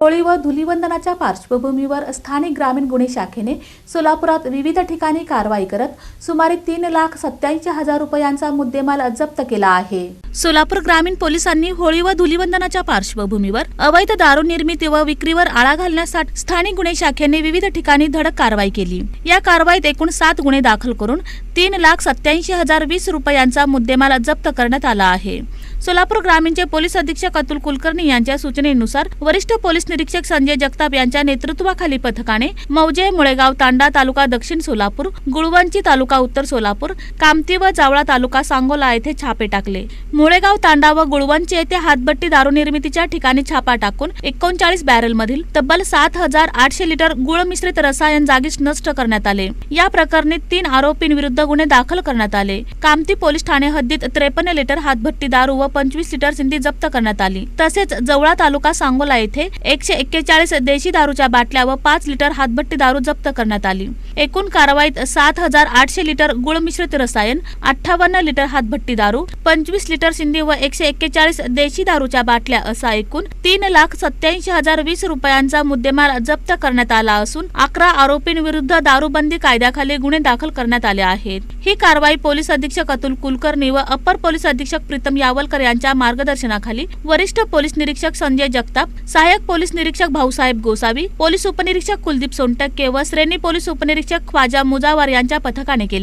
होळी व धुलीवंदनाच्या पार्श्वभूमीवर स्थानिक ग्रामीण गुन्हे शाखेने सोलापुरात विविध ठिकाणी कारवाई करत सुमारे 3,87,000 रुपयांचा मुद्देमाल जप्त केला आहे। सोलापूर ग्रामीण पोलिसांनी होळी व धुलीवंदनाच्या पार्श्वभूमीवर अवैध दारू निर्मिती व विक्रीवर आळा घालण्यासाठी स्थानिक गुन्हे शाखेने विविध ठिकाणी धडक कारवाई केली। या कारवाईत एकूण 7 गुन्हे दाखल करून 3,87,020 रुपयांचा मुद्देमाल जप्त करण्यात आला आहे। सोलापूर ग्रामीणचे पोलीस अधीक्षक अतुल कुलकर्णी यांच्या सूचनेनुसार वरिष्ठ पोलीस निरीक्षक संजय जगताप यांच्या नेतृत्वाखाली पथकाने मौजे, मुळेगाव तांडा तालुका दक्षिण सोलापूर, गुळवंची तालुका उत्तर सोलापूर, कामती व जावळा तालुका सांगोला येथे छापे टाकले। मुळेगाव तांडा व गुळवंची येथे हातभट्टी दारू निर्मितीच्या ठिकाणी छापा टाकून 39 बॅरल मधील तब्बल 7,800 लिटर गुळ मिश्रित रसायन जागीच नष्ट करण्यात आले। या प्रकरणी 3 आरोपींविरुद्ध गुन्हे दाखल करण्यात आले। कामती पोलीस ठाणे हद्दीत 53 लिटर हातभट्टी दारू व 25 लिटर सिंधी जप्त करण्यात आली। तसेच जवळा तालुका सांगोला येथे 141 देशी दारूच्या बाटल्या व 5 लिटर हातभट्टी दारू जप्त करण्यात आली। एकूण कारवाईत 7,800 लिटर गुळ मिश्रित रसायन, 58 लिटर हातभट्टी दारू, 25 लिटर सिंधी व 141 देशी दारूच्या बाटल्या असा एकूण 3,87,020 रुपयांचा मुद्देमाल जप्त करण्यात आला असून 11 आरोपींविरुद्ध दारूबंदी कायद्याखाली गुन्हे दाखल करण्यात आले आहेत। ही कारवाई पोलीस अधीक्षक अतुल कुलकर्णी व अपर पोलीस अधीक्षक प्रीतम यावलकर यांच्या मार्गदर्शनाखाली वरिष्ठ पोलीस निरीक्षक संजय जगताप, सहाय्यक पोलीस निरीक्षक भाऊसाहेब गोसावी, पोलीस उपनिरीक्षक कुलदीप सोनटक्के व श्रेणी पोलीस उपनिरीक्षक ख्वाजा मुजावर यांच्या पथकाने केली।